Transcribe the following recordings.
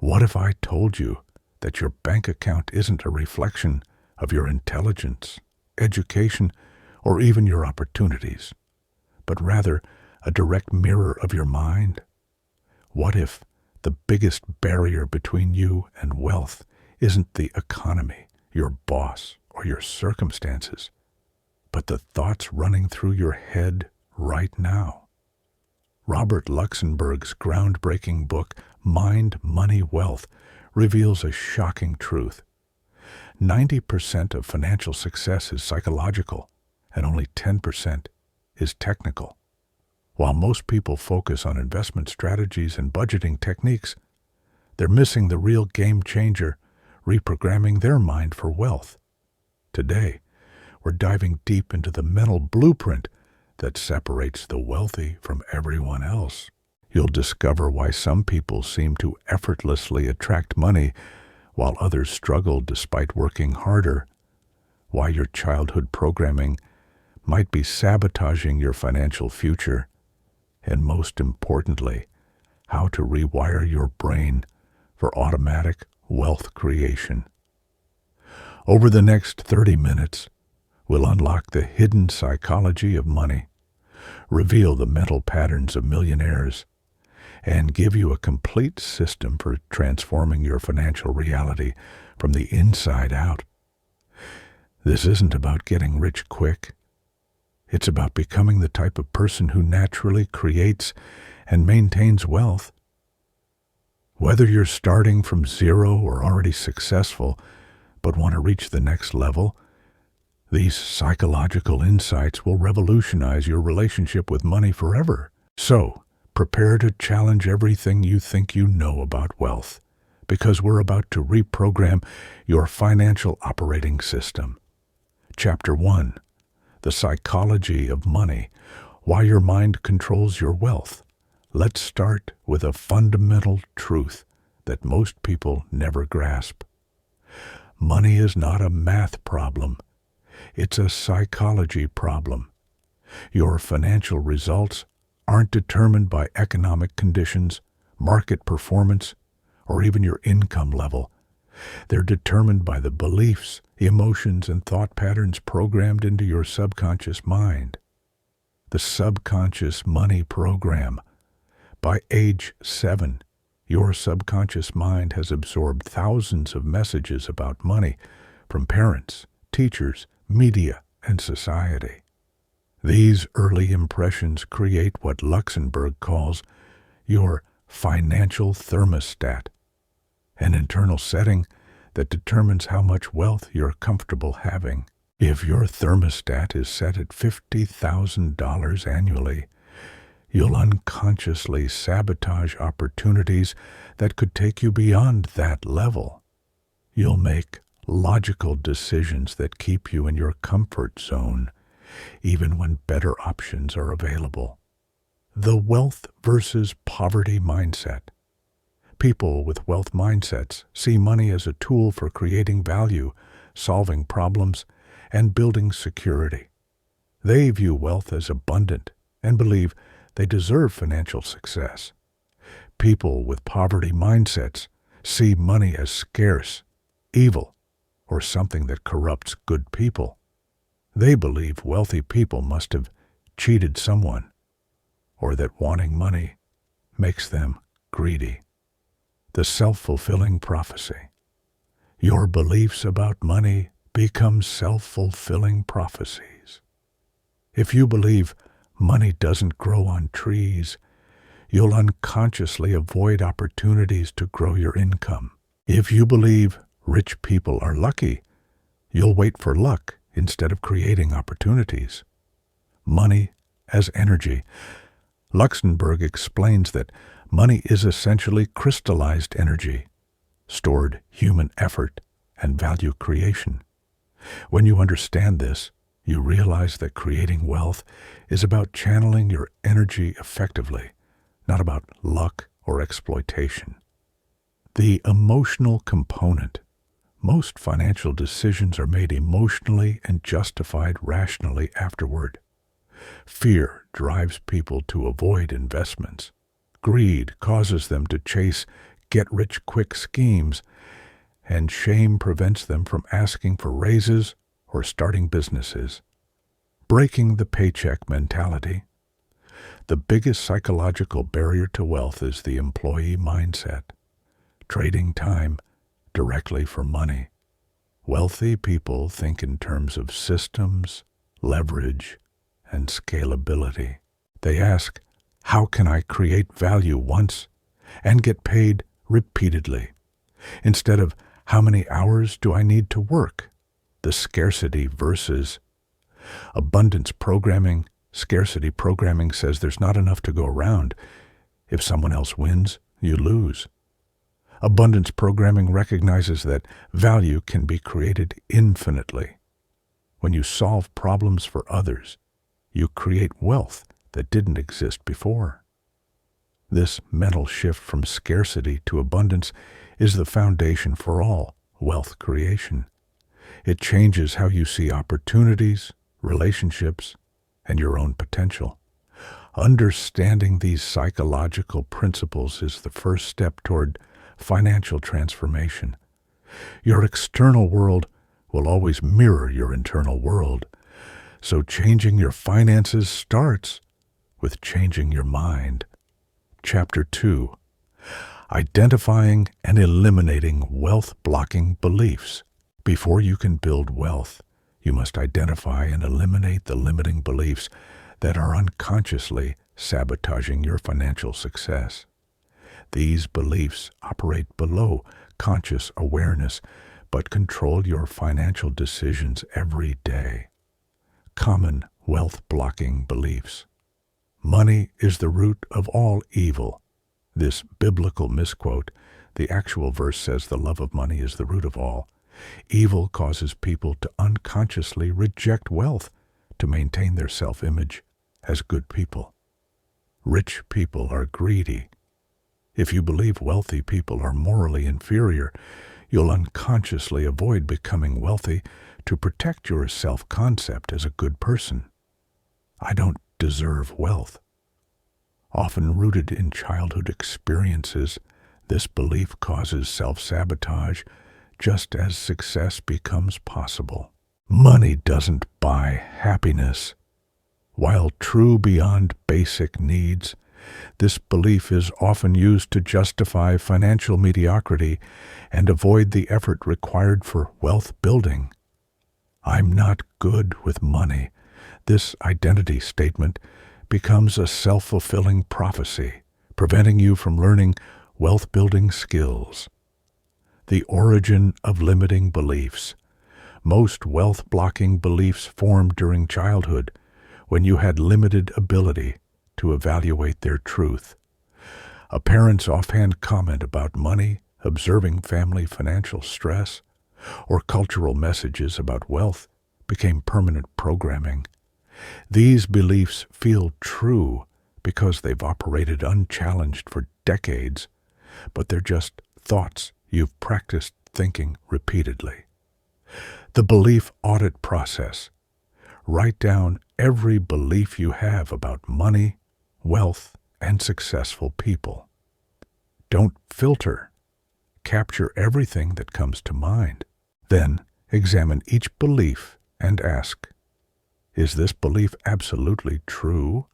What if I told you that your bank account isn't a reflection of your intelligence, education, or even your opportunities, but rather a direct mirror of your mind? What if the biggest barrier between you and wealth isn't the economy, your boss, or your circumstances, but the thoughts running through your head right now? Robert Luxenberg's groundbreaking book, Mind, Money, Wealth, reveals a shocking truth. 90% of financial success is psychological, and only 10% is technical. While most people focus on investment strategies and budgeting techniques, they're missing the real game changer, reprogramming their mind for wealth. Today, we're diving deep into the mental blueprint that separates the wealthy from everyone else. You'll discover why some people seem to effortlessly attract money while others struggle despite working harder, why your childhood programming might be sabotaging your financial future, and most importantly, how to rewire your brain for automatic wealth creation. Over the next 30 minutes, we'll unlock the hidden psychology of money, reveal the mental patterns of millionaires, and give you a complete system for transforming your financial reality from the inside out. This isn't about getting rich quick. It's about becoming the type of person who naturally creates and maintains wealth. Whether you're starting from zero or already successful, but want to reach the next level, these psychological insights will revolutionize your relationship with money forever. So, prepare to challenge everything you think you know about wealth, because we're about to reprogram your financial operating system. Chapter 1. The Psychology of Money, Why Your Mind Controls Your Wealth. Let's start with a fundamental truth that most people never grasp. Money is not a math problem. It's a psychology problem. Your financial results aren't determined by economic conditions, market performance, or even your income level. They're determined by the beliefs, emotions, and thought patterns programmed into your subconscious mind. The subconscious money program. By age 7, your subconscious mind has absorbed thousands of messages about money from parents, teachers, media, and society. These early impressions create what Luxemburg calls your financial thermostat, an internal setting that determines how much wealth you're comfortable having. If your thermostat is set at $50,000 annually, you'll unconsciously sabotage opportunities that could take you beyond that level. You'll make logical decisions that keep you in your comfort zone, even when better options are available. The wealth versus poverty mindset. People with wealth mindsets see money as a tool for creating value, solving problems, and building security. They view wealth as abundant and believe they deserve financial success. People with poverty mindsets see money as scarce, evil, or something that corrupts good people. They believe wealthy people must have cheated someone, or that wanting money makes them greedy. The self-fulfilling prophecy. Your beliefs about money become self-fulfilling prophecies. If you believe money doesn't grow on trees, you'll unconsciously avoid opportunities to grow your income. If you believe rich people are lucky, you'll wait for luck instead of creating opportunities. Money as energy. Luxemburg explains that money is essentially crystallized energy, stored human effort and value creation. When you understand this, you realize that creating wealth is about channeling your energy effectively, not about luck or exploitation. The emotional component. Most financial decisions are made emotionally and justified rationally afterward. Fear drives people to avoid investments. Greed causes them to chase get-rich-quick schemes, and shame prevents them from asking for raises or starting businesses. Breaking the paycheck mentality. The biggest psychological barrier to wealth is the employee mindset, trading time directly for money. Wealthy people think in terms of systems, leverage, and scalability. They ask, how can I create value once and get paid repeatedly? Instead of, how many hours do I need to work? The scarcity versus abundance programming. Scarcity programming says there's not enough to go around. If someone else wins, you lose. Abundance programming recognizes that value can be created infinitely. When you solve problems for others, you create wealth that didn't exist before. This mental shift from scarcity to abundance is the foundation for all wealth creation. It changes how you see opportunities, relationships, and your own potential. Understanding these psychological principles is the first step toward financial transformation. Your external world will always mirror your internal world, so changing your finances starts with changing your mind. Chapter 2. Identifying and eliminating wealth-blocking beliefs. Before you can build wealth, you must identify and eliminate the limiting beliefs that are unconsciously sabotaging your financial success. These beliefs operate below conscious awareness, but control your financial decisions every day. Common wealth-blocking beliefs. Money is the root of all evil. This biblical misquote, the actual verse says the love of money is the root of all. Evil causes people to unconsciously reject wealth to maintain their self-image as good people. Rich people are greedy. If you believe wealthy people are morally inferior, you'll unconsciously avoid becoming wealthy to protect your self-concept as a good person. I don't deserve wealth. Often rooted in childhood experiences, this belief causes self-sabotage just as success becomes possible. Money doesn't buy happiness. While true beyond basic needs, this belief is often used to justify financial mediocrity and avoid the effort required for wealth building. I'm not good with money. This identity statement becomes a self-fulfilling prophecy, preventing you from learning wealth-building skills. The origin of limiting beliefs. Most wealth-blocking beliefs formed during childhood, when you had limited ability to evaluate their truth. A parent's offhand comment about money, observing family financial stress, or cultural messages about wealth became permanent programming. These beliefs feel true because they've operated unchallenged for decades, but they're just thoughts you've practiced thinking repeatedly. The belief audit process. Write down every belief you have about money, wealth, and successful people. Don't filter. Capture everything that comes to mind. Then examine each belief and ask, is this belief absolutely true?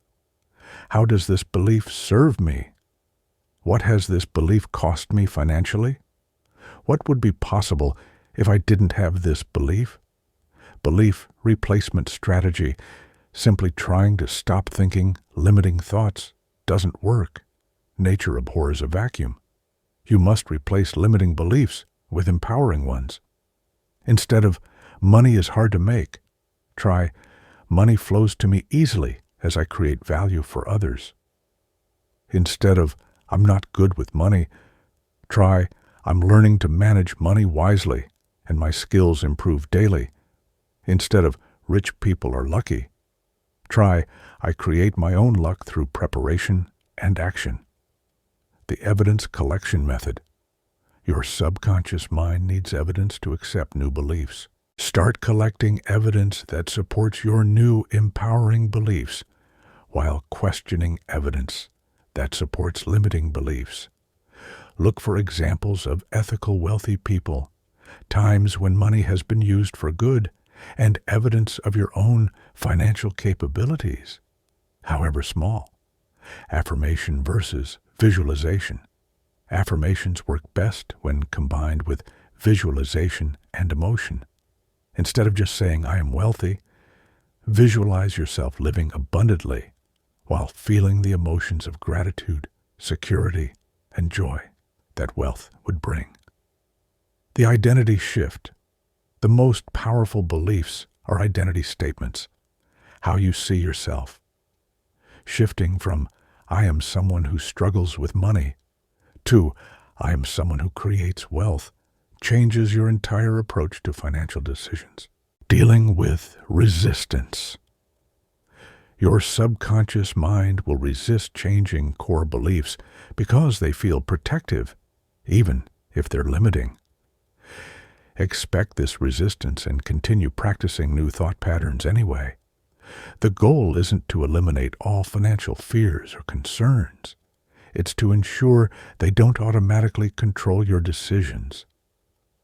How does this belief serve me? What has this belief cost me financially? What would be possible if I didn't have this belief? Belief replacement strategy. Simply trying to stop thinking limiting thoughts doesn't work. Nature abhors a vacuum. You must replace limiting beliefs with empowering ones. Instead of, money is hard to make, try, money flows to me easily as I create value for others. Instead of, I'm not good with money, try, I'm learning to manage money wisely and my skills improve daily. Instead of, rich people are lucky, try, I create my own luck through preparation and action. The evidence collection method. Your subconscious mind needs evidence to accept new beliefs. Start collecting evidence that supports your new empowering beliefs while questioning evidence that supports limiting beliefs. Look for examples of ethical wealthy people, times when money has been used for good, and evidence of your own financial capabilities, however small. Affirmation versus visualization. Affirmations work best when combined with visualization and emotion. Instead of just saying, "I am wealthy," visualize yourself living abundantly while feeling the emotions of gratitude, security, and joy that wealth would bring. The identity shift. The most powerful beliefs are identity statements, how you see yourself. Shifting from "I am someone who struggles with money" to "I am someone who creates wealth" changes your entire approach to financial decisions. Dealing with resistance. Your subconscious mind will resist changing core beliefs because they feel protective, even if they're limiting. Expect this resistance and continue practicing new thought patterns anyway. The goal isn't to eliminate all financial fears or concerns. It's to ensure they don't automatically control your decisions.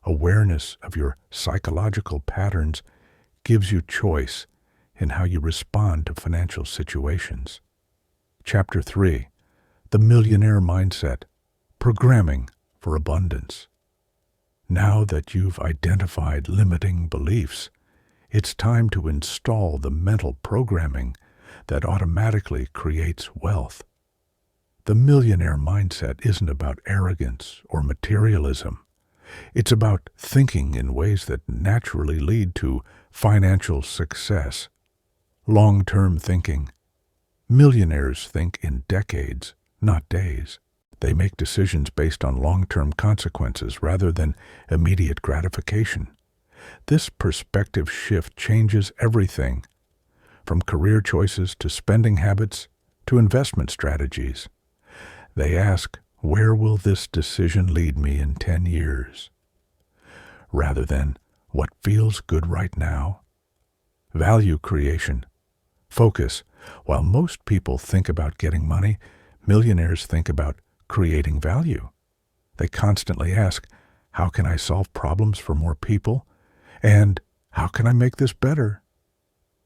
Awareness of your psychological patterns gives you choice in how you respond to financial situations. Chapter 3. The Millionaire Mindset. Programming for Abundance. Now that you've identified limiting beliefs, it's time to install the mental programming that automatically creates wealth. The millionaire mindset isn't about arrogance or materialism. It's about thinking in ways that naturally lead to financial success. Long-term thinking. Millionaires think in decades, not days. They make decisions based on long-term consequences rather than immediate gratification. This perspective shift changes everything, from career choices to spending habits to investment strategies. They ask, "Where will this decision lead me in 10 years?" rather than, "What feels good right now?" Value creation. Focus. While most people think about getting money, millionaires think about creating value. They constantly ask, "How can I solve problems for more people?" and "How can I make this better?"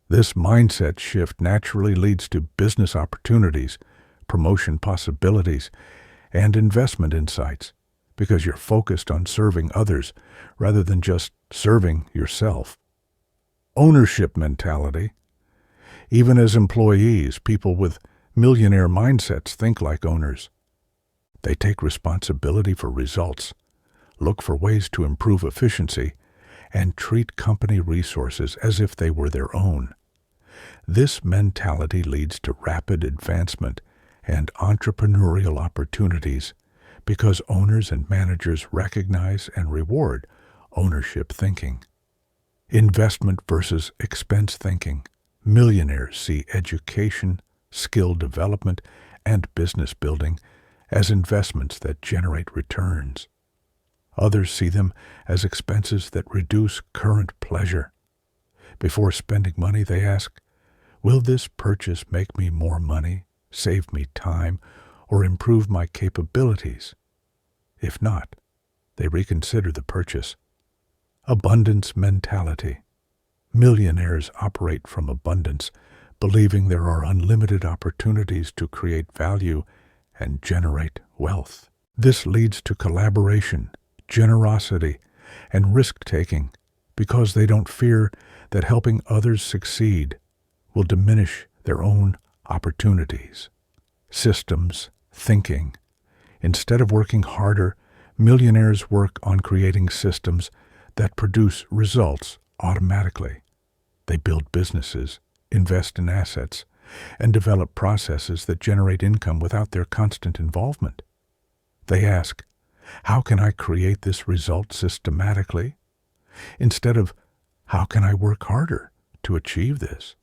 This mindset shift naturally leads to business opportunities, promotion possibilities, and investment insights because you're focused on serving others rather than just serving yourself. Ownership mentality. Even as employees, people with millionaire mindsets think like owners. They take responsibility for results, look for ways to improve efficiency, and treat company resources as if they were their own. This mentality leads to rapid advancement and entrepreneurial opportunities because owners and managers recognize and reward ownership thinking. Investment versus expense thinking. Millionaires see education, skill development, and business building as investments that generate returns. Others see them as expenses that reduce current pleasure. Before spending money, they ask, "Will this purchase make me more money, save me time, or improve my capabilities?" If not, they reconsider the purchase. Abundance mentality. Millionaires operate from abundance, believing there are unlimited opportunities to create value and generate wealth. This leads to collaboration, generosity, and risk-taking because they don't fear that helping others succeed will diminish their own opportunities. Systems thinking. Instead of working harder, millionaires work on creating systems that produce results automatically. They build businesses, invest in assets, and develop processes that generate income without their constant involvement. They ask, "How can I create this result systematically?" instead of, "How can I work harder to achieve this?"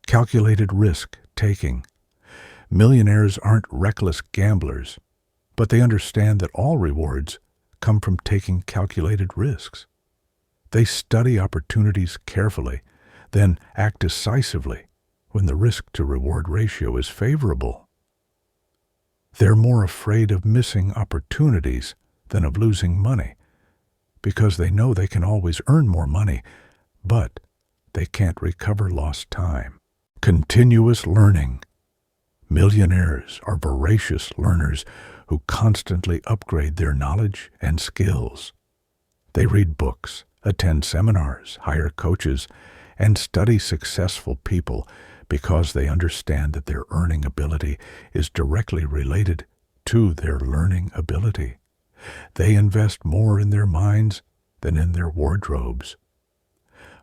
Calculated risk-taking. Millionaires aren't reckless gamblers, but they understand that all rewards come from taking calculated risks. They study opportunities carefully, then act decisively when the risk-to-reward ratio is favorable. They're more afraid of missing opportunities than of losing money, because they know they can always earn more money, but they can't recover lost time. Continuous learning. Millionaires are voracious learners who constantly upgrade their knowledge and skills. They read books, attend seminars, hire coaches, and study successful people because they understand that their earning ability is directly related to their learning ability. They invest more in their minds than in their wardrobes.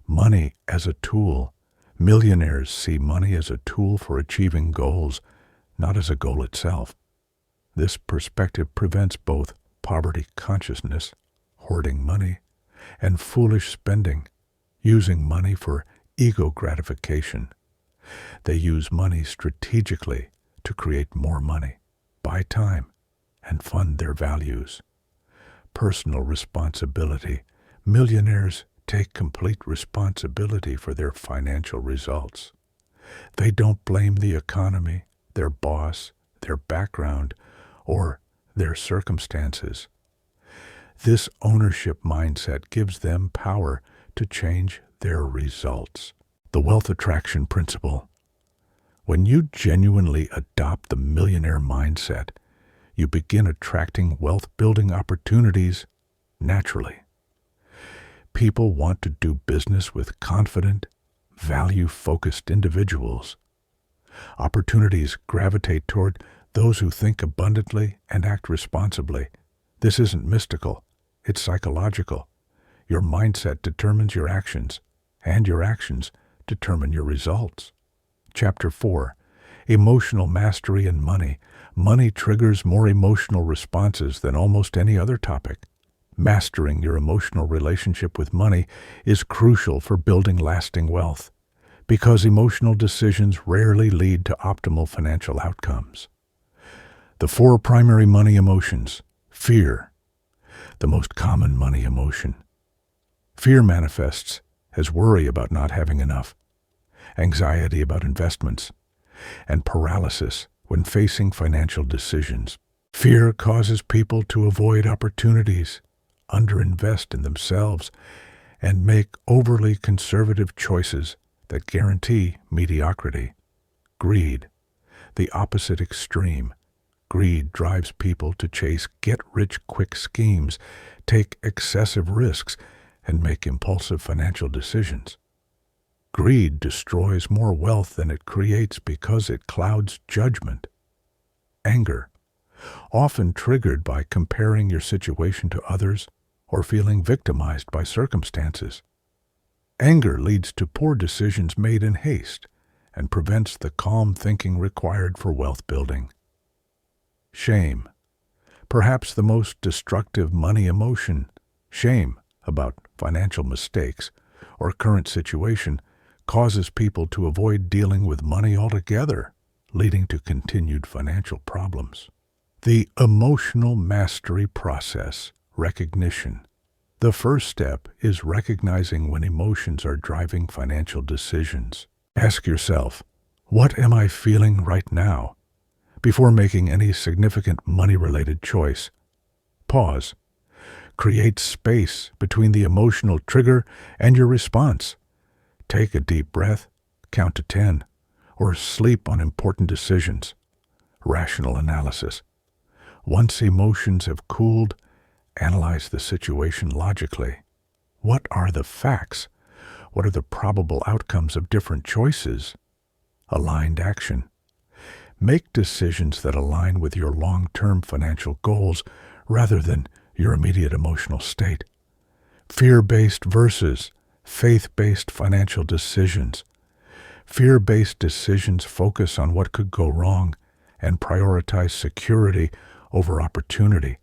Money as a tool. Millionaires see money as a tool for achieving goals, not as a goal itself. This perspective prevents both poverty consciousness, hoarding money, and foolish spending, using money for ego gratification. They use money strategically to create more money, buy time, and fund their values. Personal responsibility. Millionaires take complete responsibility for their financial results. They don't blame the economy, their boss, their background, or their circumstances. This ownership mindset gives them power to change their results. The wealth attraction principle. When you genuinely adopt the millionaire mindset, you begin attracting wealth-building opportunities naturally. People want to do business with confident, value-focused individuals. Opportunities gravitate toward those who think abundantly and act responsibly. This isn't mystical, it's psychological. Your mindset determines your actions, and your actions determine your results. Chapter 4. Emotional Mastery and Money. Money triggers more emotional responses than almost any other topic. Mastering your emotional relationship with money is crucial for building lasting wealth, because emotional decisions rarely lead to optimal financial outcomes. The 4 primary money emotions. Fear, the most common money emotion. Fear manifests as worry about not having enough, anxiety about investments, and paralysis when facing financial decisions. Fear causes people to avoid opportunities, underinvest in themselves, and make overly conservative choices that guarantee mediocrity. Greed, the opposite extreme. Greed drives people to chase get-rich-quick schemes, take excessive risks, and make impulsive financial decisions. Greed destroys more wealth than it creates because it clouds judgment. Anger, often triggered by comparing your situation to others or feeling victimized by circumstances. Anger leads to poor decisions made in haste and prevents the calm thinking required for wealth building. Shame, perhaps the most destructive money emotion. Shame about financial mistakes or current situation causes people to avoid dealing with money altogether, leading to continued financial problems. The emotional mastery process. Recognition. The first step is recognizing when emotions are driving financial decisions. Ask yourself, what am I feeling right now? Before making any significant money-related choice. Pause. Create space between the emotional trigger and your response. Take a deep breath, count to 10, or sleep on important decisions. Rational analysis. Once emotions have cooled, analyze the situation logically. What are the facts? What are the probable outcomes of different choices? Aligned action. Make decisions that align with your long-term financial goals rather than your immediate emotional state. Fear-based versus faith-based financial decisions. Fear-based decisions focus on what could go wrong and prioritize security over opportunity.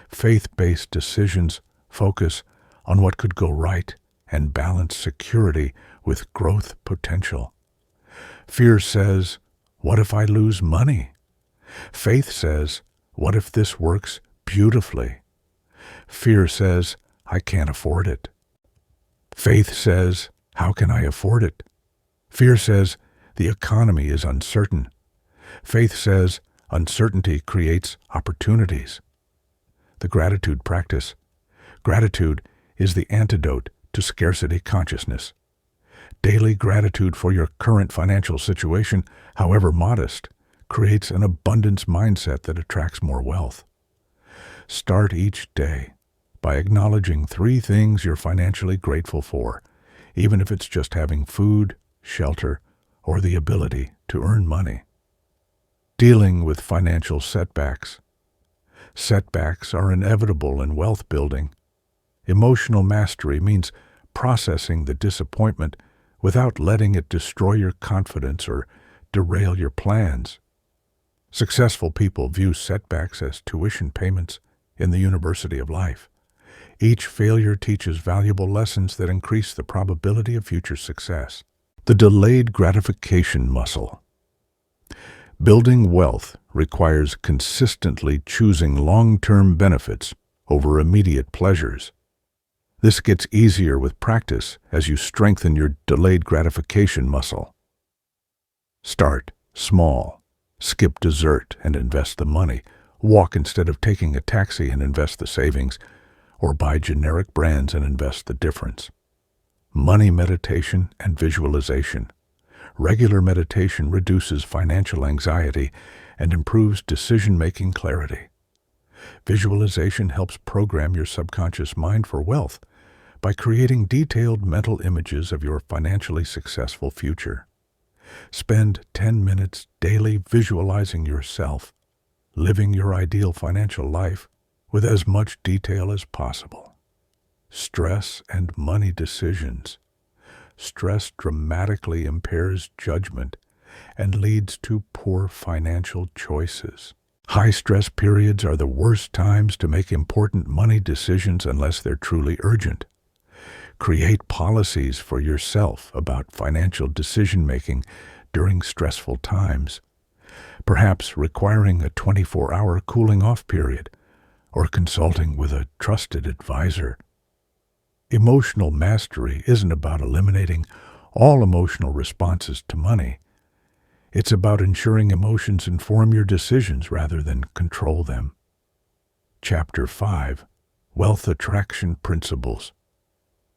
Faith-based decisions focus on what could go right and balance security with growth potential. Fear says, what if I lose money? Faith says, what if this works beautifully? Fear says, I can't afford it. Faith says, how can I afford it? Fear says, the economy is uncertain. Faith says, Uncertainty creates opportunities. The gratitude practice. Gratitude is the antidote to scarcity consciousness. Daily gratitude for your current financial situation, however modest, creates an abundance mindset that attracts more wealth. Start each day by acknowledging 3 things you're financially grateful for, even if it's just having food, shelter, or the ability to earn money. Dealing with financial setbacks. Setbacks are inevitable in wealth building. Emotional mastery means processing the disappointment without letting it destroy your confidence or derail your plans. Successful people view setbacks as tuition payments in the University of Life. Each failure teaches valuable lessons that increase the probability of future success. The delayed gratification muscle. Building wealth requires consistently choosing long-term benefits over immediate pleasures. This gets easier with practice as you strengthen your delayed gratification muscle. Start small. Skip dessert and invest the money. Walk instead of taking a taxi and invest the savings, or buy generic brands and invest the difference. Money meditation and visualization. Regular meditation reduces financial anxiety and improves decision-making clarity. Visualization helps program your subconscious mind for wealth by creating detailed mental images of your financially successful future. Spend 10 minutes daily visualizing yourself, living your ideal financial life with as much detail as possible. Stress and money decisions. Stress dramatically impairs judgment and leads to poor financial choices. High-stress periods are the worst times to make important money decisions unless they're truly urgent. Create policies for yourself about financial decision-making during stressful times, perhaps requiring a 24-hour cooling-off period or consulting with a trusted advisor. Emotional mastery isn't about eliminating all emotional responses to money. It's about ensuring emotions inform your decisions rather than control them. Chapter 5. Wealth Attraction Principles.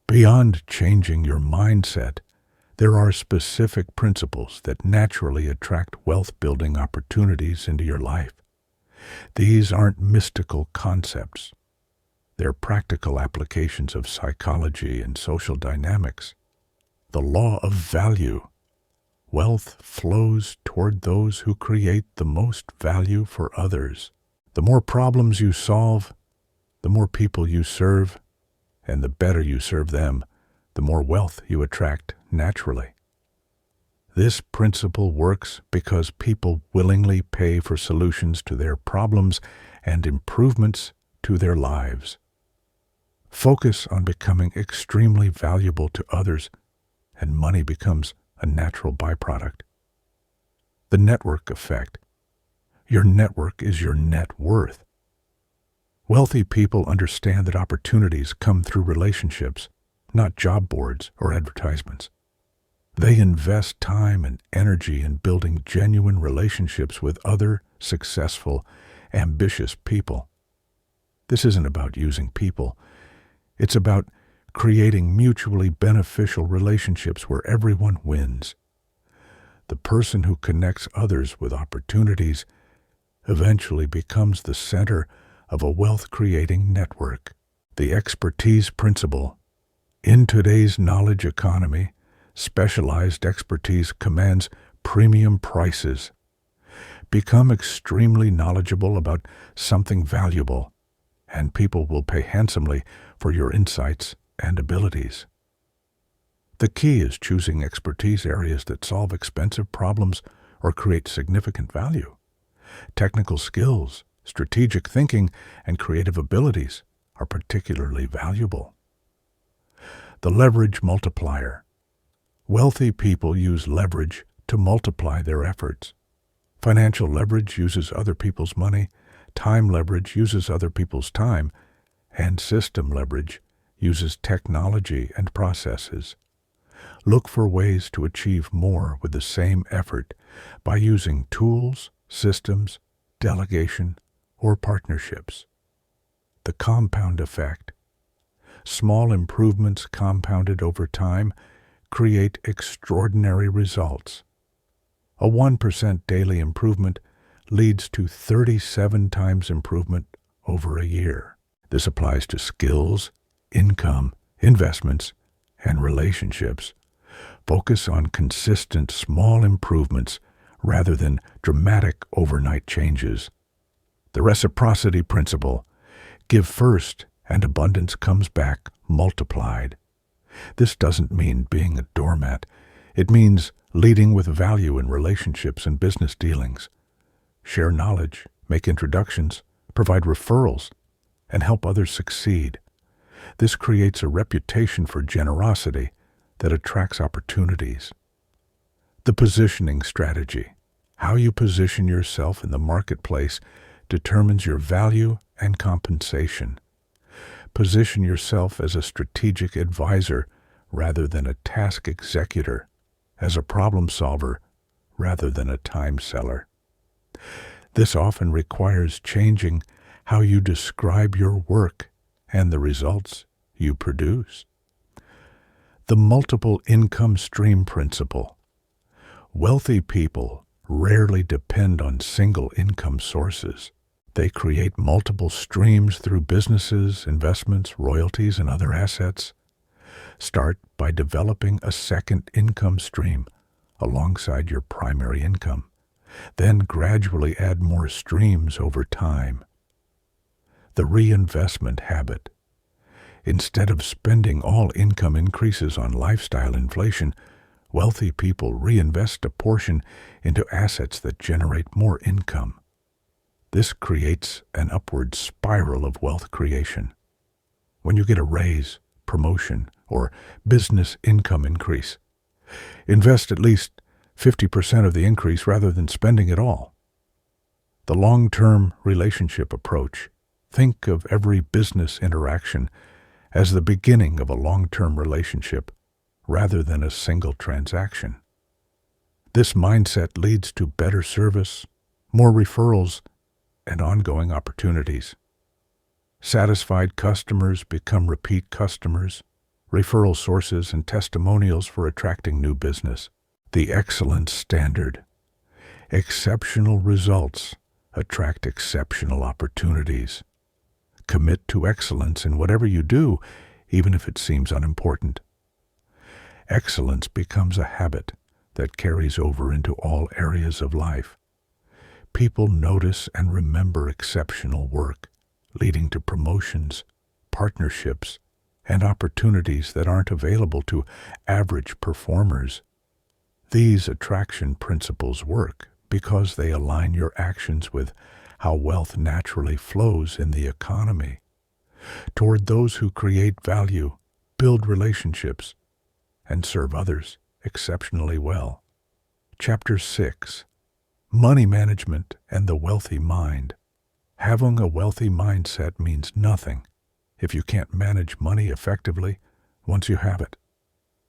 Beyond changing your mindset, there are specific principles that naturally attract wealth-building opportunities into your life. These aren't mystical concepts. They're practical applications of psychology and social dynamics. The law of value. Wealth flows toward those who create the most value for others. The more problems you solve, the more people you serve, and the better you serve them, the more wealth you attract naturally. This principle works because people willingly pay for solutions to their problems and improvements to their lives. Focus on becoming extremely valuable to others, and money becomes a natural byproduct. The network effect. Your network is your net worth. Wealthy people understand that opportunities come through relationships, not job boards or advertisements. They invest time and energy in building genuine relationships with other successful, ambitious people. This isn't about using people. It's about creating mutually beneficial relationships where everyone wins. The person who connects others with opportunities eventually becomes the center of a wealth-creating network. The expertise principle. In today's knowledge economy, specialized expertise commands premium prices. Become extremely knowledgeable about something valuable, and people will pay handsomely for your insights and abilities. The key is choosing expertise areas that solve expensive problems or create significant value. Technical skills, strategic thinking, and creative abilities are particularly valuable. The leverage multiplier. Wealthy people use leverage to multiply their efforts. Financial leverage uses other people's money, time leverage uses other people's time, and system leverage uses technology and processes. Look for ways to achieve more with the same effort by using tools, systems, delegation, or partnerships. The compound effect. Small improvements compounded over time create extraordinary results. A 1% daily improvement leads to 37 times improvement over a year. This applies to skills, income, investments, and relationships. Focus on consistent small improvements rather than dramatic overnight changes. The reciprocity principle. Give first and abundance comes back multiplied. This doesn't mean being a doormat. It means leading with value in relationships and business dealings. Share knowledge, make introductions, provide referrals, and help others succeed. This creates a reputation for generosity that attracts opportunities. The positioning strategy. How you position yourself in the marketplace determines your value and compensation. Position yourself as a strategic advisor rather than a task executor, as a problem solver rather than a time seller. This often requires changing how you describe your work and the results you produce. The multiple income stream principle. Wealthy people rarely depend on single income sources. They create multiple streams through businesses, investments, royalties, and other assets. Start by developing a second income stream alongside your primary income. Then gradually add more streams over time. The reinvestment habit. Instead of spending all income increases on lifestyle inflation, wealthy people reinvest a portion into assets that generate more income. This creates an upward spiral of wealth creation. When you get a raise, promotion, or business income increase, invest at least 50% of the increase rather than spending it all. The long-term relationship approach. Think of every business interaction as the beginning of a long-term relationship rather than a single transaction. This mindset leads to better service, more referrals, and ongoing opportunities. Satisfied customers become repeat customers, referral sources, and testimonials for attracting new business. The excellence standard. Exceptional results attract exceptional opportunities. Commit to excellence in whatever you do, even if it seems unimportant. Excellence becomes a habit that carries over into all areas of life. People notice and remember exceptional work, leading to promotions, partnerships, and opportunities that aren't available to average performers. These attraction principles work because they align your actions with how wealth naturally flows in the economy, toward those who create value, build relationships, and serve others exceptionally well. Chapter 6. Money Management and the Wealthy Mind. Having a wealthy mindset means nothing if you can't manage money effectively once you have it.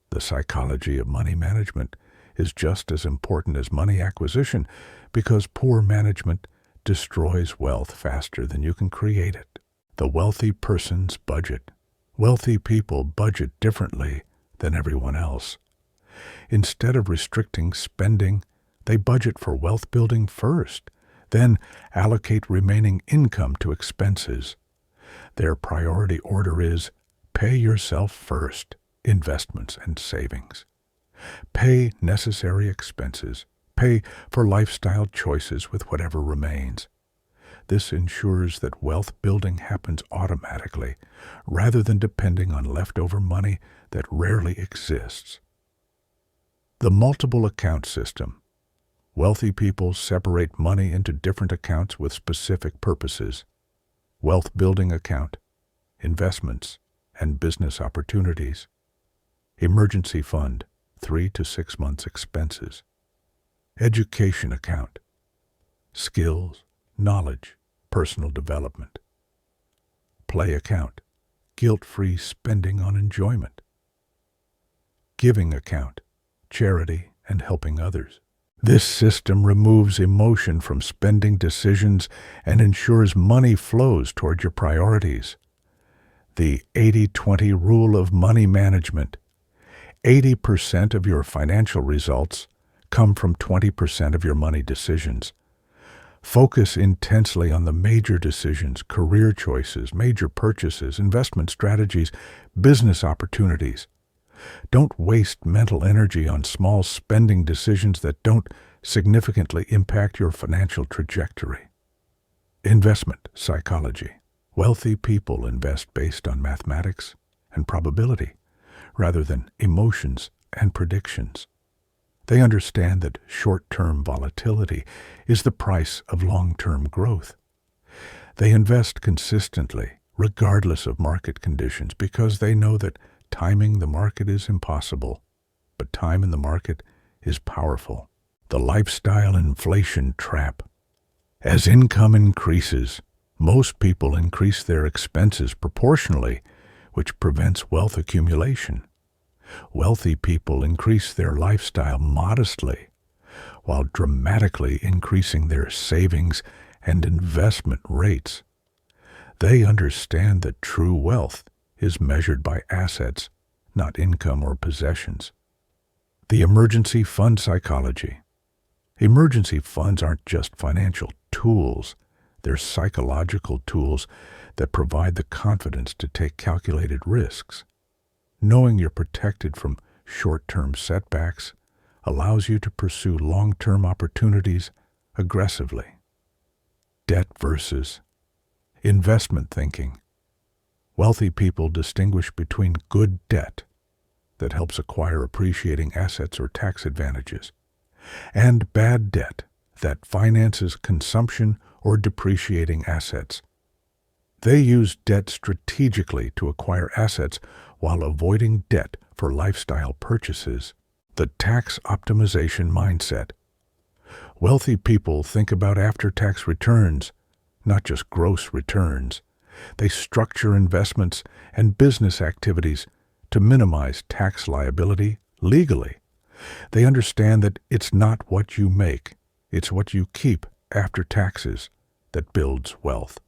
The psychology of money management is just as important as money acquisition because poor management destroys wealth faster than you can create it. The wealthy person's budget. Wealthy people budget differently than everyone else. Instead of restricting spending, they budget for wealth building first, then allocate remaining income to expenses. Their priority order is pay yourself first, investments and savings. Pay necessary expenses. Pay for lifestyle choices with whatever remains. This ensures that wealth building happens automatically, rather than depending on leftover money that rarely exists. The multiple account system. Wealthy people separate money into different accounts with specific purposes. Wealth building account, investments, and business opportunities. Emergency fund, 3 to 6 months expenses. Education account, skills, knowledge, personal development. Play account, guilt-free spending on enjoyment. Giving account, charity and helping others. This system removes emotion from spending decisions and ensures money flows toward your priorities. The 80-20 rule of money management. 80% of your financial results come from 20% of your money decisions. Focus intensely on the major decisions, career choices, major purchases, investment strategies, business opportunities. Don't waste mental energy on small spending decisions that don't significantly impact your financial trajectory. Investment psychology. Wealthy people invest based on mathematics and probability rather than emotions and predictions. They understand that short-term volatility is the price of long-term growth. They invest consistently, regardless of market conditions, because they know that timing the market is impossible, but time in the market is powerful. The lifestyle inflation trap. As income increases, most people increase their expenses proportionally, which prevents wealth accumulation. Wealthy people increase their lifestyle modestly, while dramatically increasing their savings and investment rates. They understand that true wealth is measured by assets, not income or possessions. The emergency fund psychology. Emergency funds aren't just financial tools. They're psychological tools that provide the confidence to take calculated risks. Knowing you're protected from short-term setbacks allows you to pursue long-term opportunities aggressively. Debt versus investment thinking. Wealthy people distinguish between good debt that helps acquire appreciating assets or tax advantages, and bad debt that finances consumption or depreciating assets. They use debt strategically to acquire assets while avoiding debt for lifestyle purchases. The tax optimization mindset. Wealthy people think about after-tax returns, not just gross returns. They structure investments and business activities to minimize tax liability legally. They understand that it's not what you make, it's what you keep after taxes that builds wealth.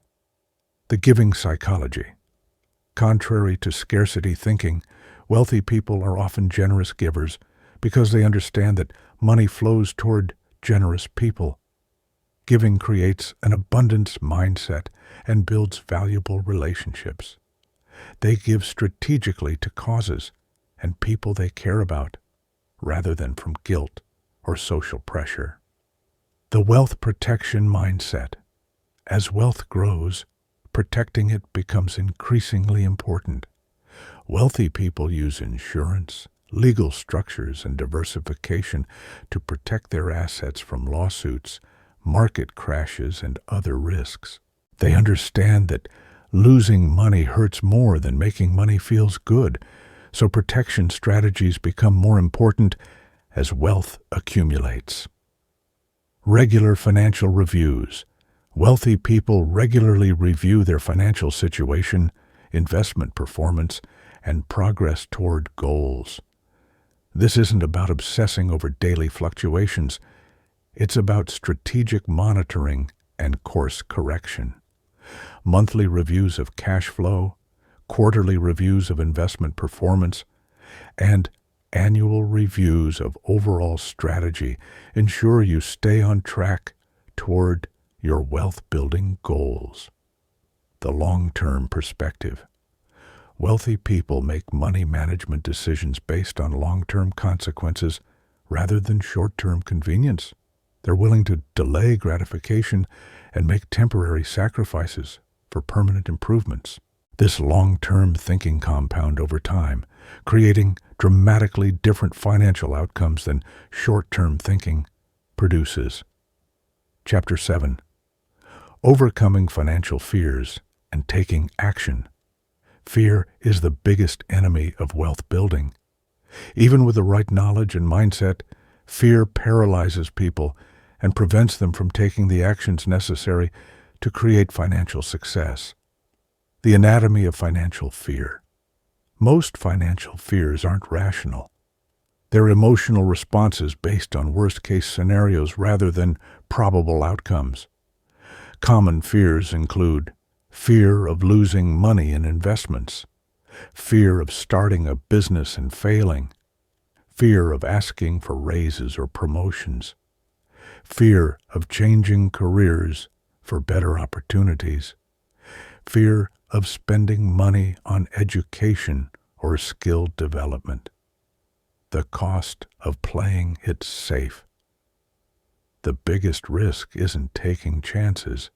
The giving psychology. Contrary to scarcity thinking, wealthy people are often generous givers because they understand that money flows toward generous people. Giving creates an abundance mindset and builds valuable relationships. They give strategically to causes and people they care about, rather than from guilt or social pressure. The wealth protection mindset. As wealth grows, protecting it becomes increasingly important. Wealthy people use insurance, legal structures, and diversification to protect their assets from lawsuits, market crashes, and other risks. They understand that losing money hurts more than making money feels good, so protection strategies become more important as wealth accumulates. Regular financial reviews. Wealthy people regularly review their financial situation, investment performance, and progress toward goals. This isn't about obsessing over daily fluctuations. It's about strategic monitoring and course correction. Monthly reviews of cash flow, quarterly reviews of investment performance, and annual reviews of overall strategy ensure you stay on track toward your wealth-building goals. The long-term perspective. Wealthy people make money management decisions based on long-term consequences rather than short-term convenience. They're willing to delay gratification and make temporary sacrifices for permanent improvements. This long-term thinking compound over time, creating dramatically different financial outcomes than short-term thinking produces. Chapter 7. Overcoming financial fears and taking action. Fear is the biggest enemy of wealth building. Even with the right knowledge and mindset, fear paralyzes people and prevents them from taking the actions necessary to create financial success. The anatomy of financial fear. Most financial fears aren't rational. They're emotional responses based on worst-case scenarios rather than probable outcomes. Common fears include fear of losing money in investments, fear of starting a business and failing, fear of asking for raises or promotions, fear of changing careers for better opportunities, fear of spending money on education or skill development. The cost of playing it safe. The biggest risk isn't taking chances.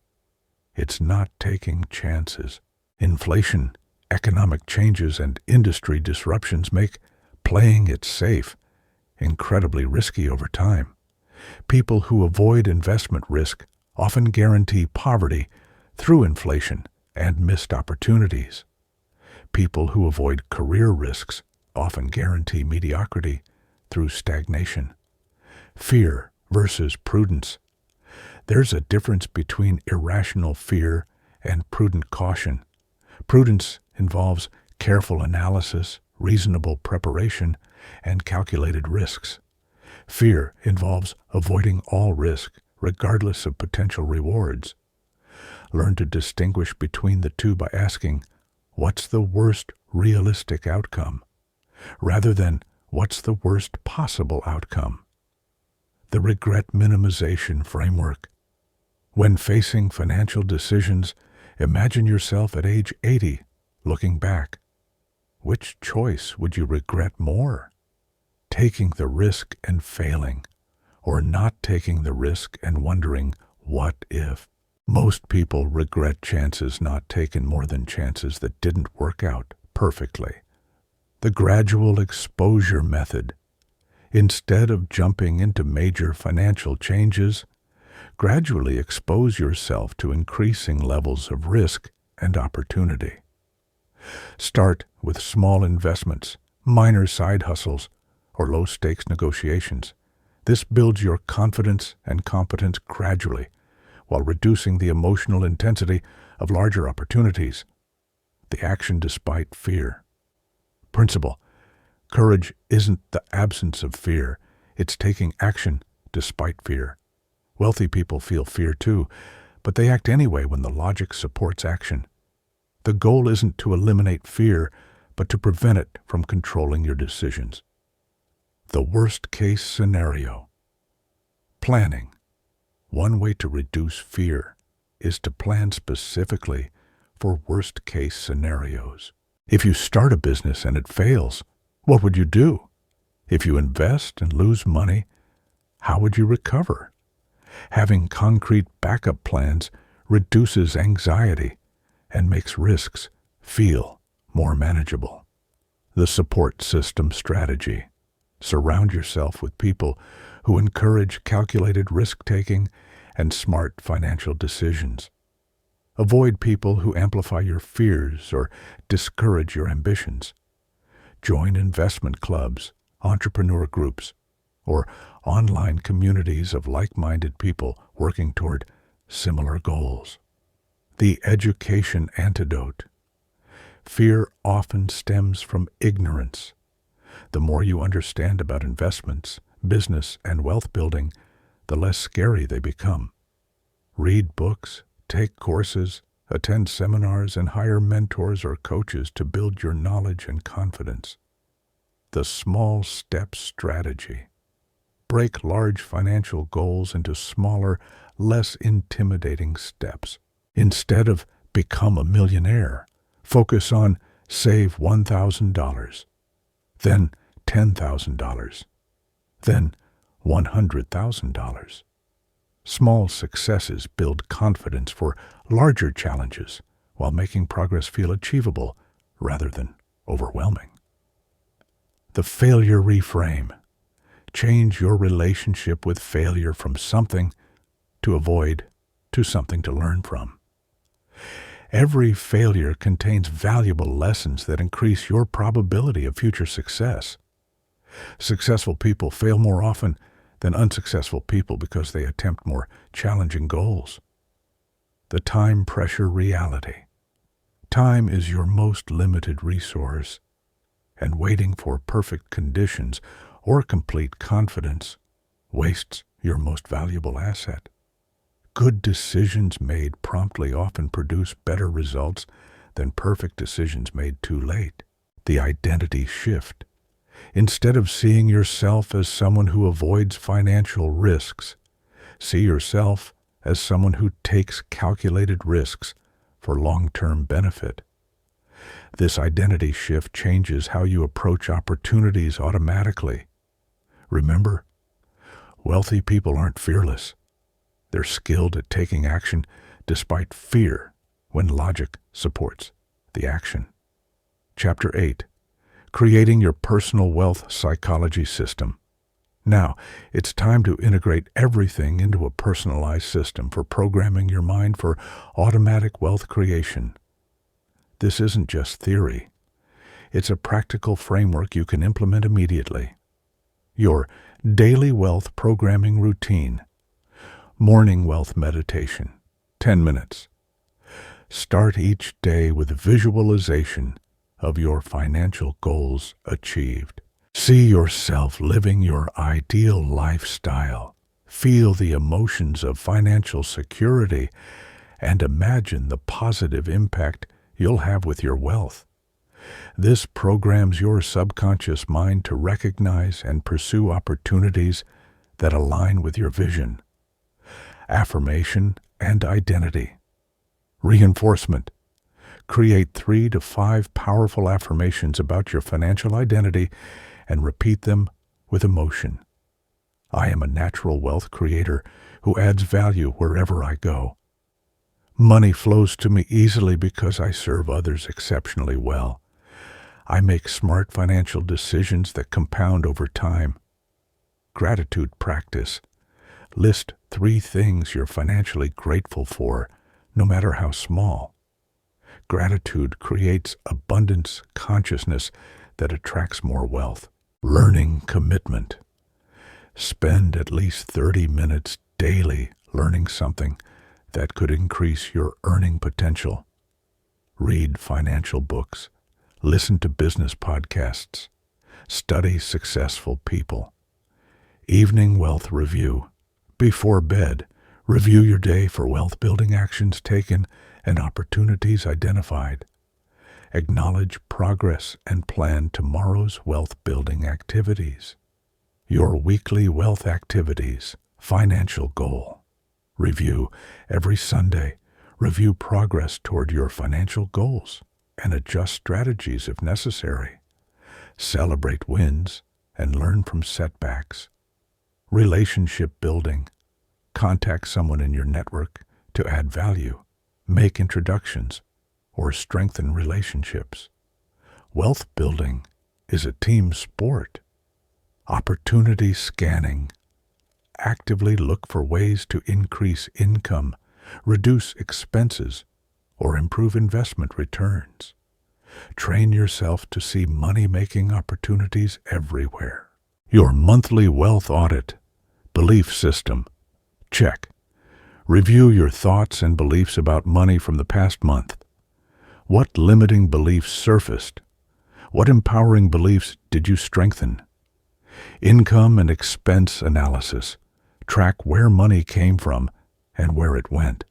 It's not taking chances. Inflation, economic changes, and industry disruptions make playing it safe incredibly risky over time. People who avoid investment risk often guarantee poverty through inflation and missed opportunities. People who avoid career risks often guarantee mediocrity through stagnation. Fear versus prudence. There's a difference between irrational fear and prudent caution. Prudence involves careful analysis, reasonable preparation, and calculated risks. Fear involves avoiding all risk, regardless of potential rewards. Learn to distinguish between the two by asking, what's the worst realistic outcome, rather than what's the worst possible outcome. The regret minimization framework. When facing financial decisions, imagine yourself at age 80, looking back. Which choice would you regret more? Taking the risk and failing, or not taking the risk and wondering, what if? Most people regret chances not taken more than chances that didn't work out perfectly. The gradual exposure method. Instead of jumping into major financial changes, gradually expose yourself to increasing levels of risk and opportunity. Start with small investments, minor side hustles, or low-stakes negotiations. This builds your confidence and competence gradually, while reducing the emotional intensity of larger opportunities. The action despite fear. Principle: courage isn't the absence of fear, it's taking action despite fear. Wealthy people feel fear too, but they act anyway when the logic supports action. The goal isn't to eliminate fear, but to prevent it from controlling your decisions. The worst-case scenario. Planning. One way to reduce fear is to plan specifically for worst-case scenarios. If you start a business and it fails, what would you do? If you invest and lose money, how would you recover? Having concrete backup plans reduces anxiety and makes risks feel more manageable. The support system strategy. Surround yourself with people who encourage calculated risk-taking and smart financial decisions. Avoid people who amplify your fears or discourage your ambitions. Join investment clubs, entrepreneur groups, or online communities of like-minded people working toward similar goals. The education antidote. Fear often stems from ignorance. The more you understand about investments, business, and wealth building, the less scary they become. Read books, take courses, attend seminars, and hire mentors or coaches to build your knowledge and confidence. The small step strategy. Break large financial goals into smaller, less intimidating steps. Instead of become a millionaire, focus on save $1,000, then $10,000, then $100,000. Small successes build confidence for larger challenges while making progress feel achievable rather than overwhelming. The failure reframe. Change your relationship with failure from something to avoid to something to learn from. Every failure contains valuable lessons that increase your probability of future success. Successful people fail more often than unsuccessful people because they attempt more challenging goals. The time pressure reality. Time is your most limited resource, and waiting for perfect conditions or complete confidence wastes your most valuable asset. Good decisions made promptly often produce better results than perfect decisions made too late. The identity shift. Instead of seeing yourself as someone who avoids financial risks, see yourself as someone who takes calculated risks for long-term benefit. This identity shift changes how you approach opportunities automatically. Remember, wealthy people aren't fearless. They're skilled at taking action despite fear when logic supports the action. Chapter 8. Creating your personal wealth psychology system. Now, it's time to integrate everything into a personalized system for programming your mind for automatic wealth creation. This isn't just theory. It's a practical framework you can implement immediately. Your daily wealth programming routine. Morning wealth meditation, 10 minutes. Start each day with a visualization of your financial goals achieved. See yourself living your ideal lifestyle. Feel the emotions of financial security and imagine the positive impact you'll have with your wealth. This programs your subconscious mind to recognize and pursue opportunities that align with your vision. Affirmation and identity. Reinforcement. Create 3 to 5 powerful affirmations about your financial identity and repeat them with emotion. I am a natural wealth creator who adds value wherever I go. Money flows to me easily because I serve others exceptionally well. I make smart financial decisions that compound over time. Gratitude practice. List 3 things you're financially grateful for, no matter how small. Gratitude creates abundance consciousness that attracts more wealth. Learning commitment. Spend at least 30 minutes daily learning something that could increase your earning potential. Read financial books. Listen to business podcasts. Study successful people. Evening wealth review. Before bed, review your day for wealth-building actions taken and opportunities identified. Acknowledge progress and plan tomorrow's wealth-building activities. Your weekly wealth activities. Financial goal. Review every Sunday. Review progress toward your financial goals and adjust strategies if necessary. Celebrate wins and learn from setbacks. Relationship building. Contact someone in your network to add value. Make introductions or strengthen relationships. Wealth building is a team sport. Opportunity scanning. Actively look for ways to increase income, reduce expenses, or improve investment returns. Train yourself to see money-making opportunities everywhere. Your monthly wealth audit. Belief system. Check. Review your thoughts and beliefs about money from the past month. What limiting beliefs surfaced? What empowering beliefs did you strengthen? Income and expense analysis. Track where money came from and where it went.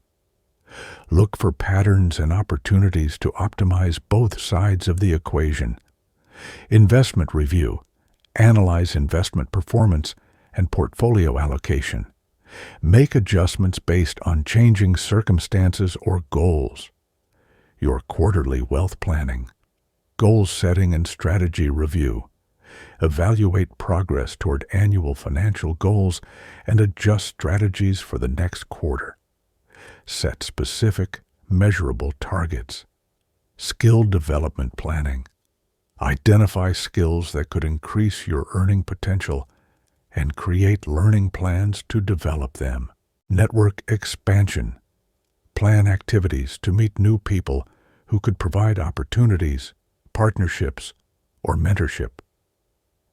Look for patterns and opportunities to optimize both sides of the equation. Investment review. Analyze investment performance and portfolio allocation. Make adjustments based on changing circumstances or goals. Your quarterly wealth planning. Goal setting and strategy review. Evaluate progress toward annual financial goals and adjust strategies for the next quarter. Set specific, measurable targets. Skill development planning. Identify skills that could increase your earning potential and create learning plans to develop them. Network expansion. Plan activities to meet new people who could provide opportunities, partnerships, or mentorship.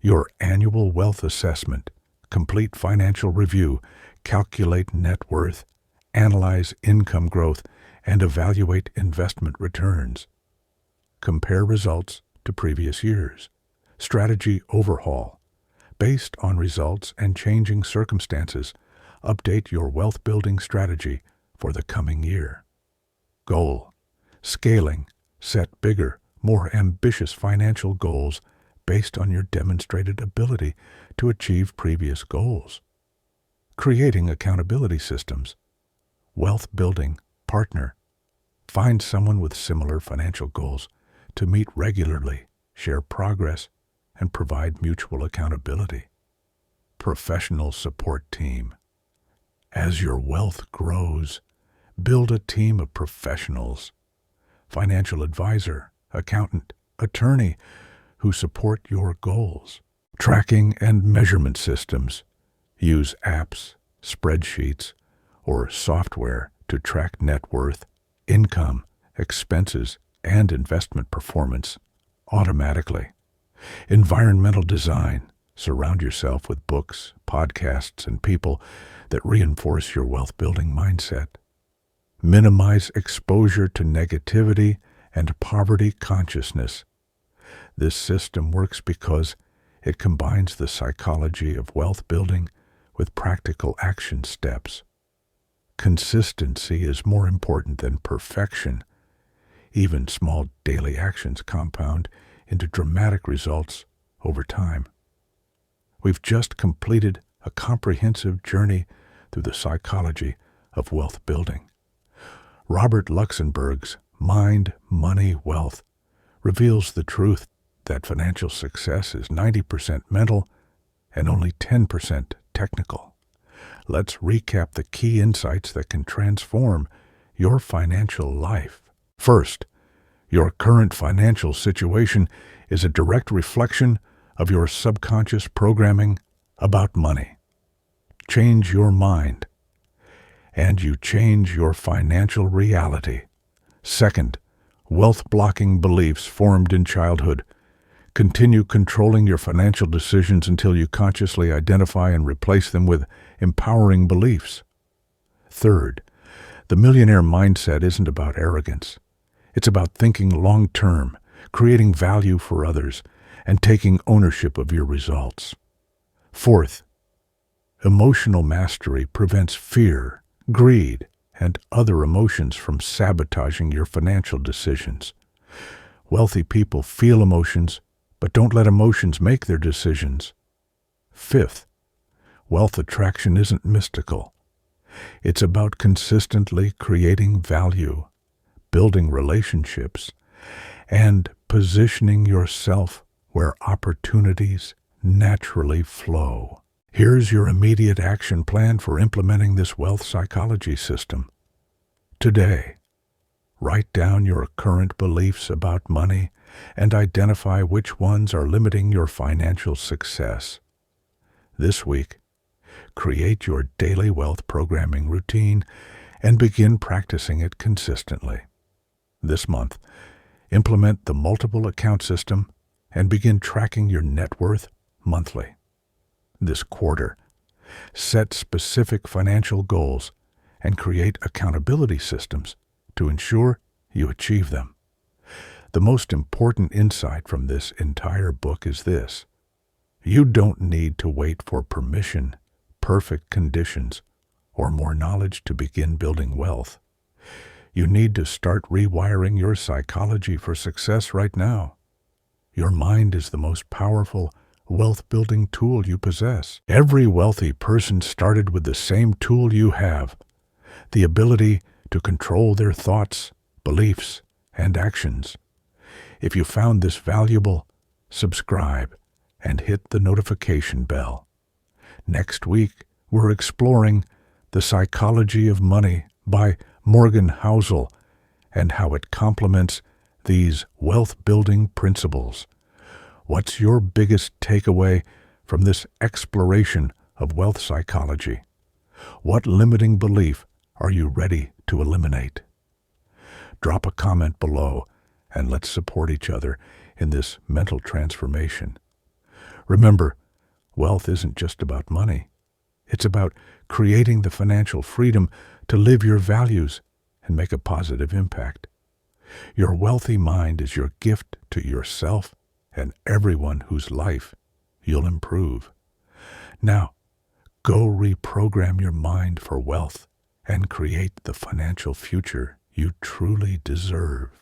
Your annual wealth assessment. Complete financial review. Calculate net worth. Analyze income growth and evaluate investment returns. Compare results to previous years. Strategy overhaul. Based on results and changing circumstances, update your wealth-building strategy for the coming year. Goal: scaling. Set bigger, more ambitious financial goals based on your demonstrated ability to achieve previous goals. Creating accountability systems. Wealth building partner. Find someone with similar financial goals to meet regularly, share progress, and provide mutual accountability. Professional support team. As your wealth grows, build a team of professionals. Financial advisor, accountant, attorney who support your goals. Tracking and measurement systems. Use apps, spreadsheets, or software to track net worth, income, expenses, and investment performance automatically. Environmental design. Surround yourself with books, podcasts, and people that reinforce your wealth-building mindset. Minimize exposure to negativity and poverty consciousness. This system works because it combines the psychology of wealth building with practical action steps. Consistency is more important than perfection. Even small daily actions compound into dramatic results over time. We've just completed a comprehensive journey through the psychology of wealth building. Robert Luxenberg's Mind, Money, Wealth reveals the truth that financial success is 90% mental and only 10% technical. Let's recap the key insights that can transform your financial life. First, your current financial situation is a direct reflection of your subconscious programming about money. Change your mind, and you change your financial reality. Second, wealth-blocking beliefs formed in childhood. Continue controlling your financial decisions until you consciously identify and replace them with empowering beliefs. Third, the millionaire mindset isn't about arrogance. It's about thinking long-term, creating value for others, and taking ownership of your results. Fourth, emotional mastery prevents fear, greed, and other emotions from sabotaging your financial decisions. Wealthy people feel emotions, but don't let emotions make their decisions. Fifth, wealth attraction isn't mystical. It's about consistently creating value, building relationships, and positioning yourself where opportunities naturally flow. Here's your immediate action plan for implementing this wealth psychology system. Today, write down your current beliefs about money and identify which ones are limiting your financial success. This week, create your daily wealth programming routine and begin practicing it consistently. This month, implement the multiple account system and begin tracking your net worth monthly. This quarter, set specific financial goals and create accountability systems to ensure you achieve them. The most important insight from this entire book is this: you don't need to wait for permission, perfect conditions, or more knowledge to begin building wealth. You need to start rewiring your psychology for success right now. Your mind is the most powerful wealth-building tool you possess. Every wealthy person started with the same tool you have: the ability to control their thoughts, beliefs, and actions. If you found this valuable, subscribe and hit the notification bell. Next week, we're exploring The Psychology of Money by Morgan Housel and how it complements these wealth-building principles. What's your biggest takeaway from this exploration of wealth psychology? What limiting belief are you ready to eliminate? Drop a comment below and let's support each other in this mental transformation. Remember, wealth isn't just about money. It's about creating the financial freedom to live your values and make a positive impact. Your wealthy mind is your gift to yourself and everyone whose life you'll improve. Now, go reprogram your mind for wealth and create the financial future you truly deserve.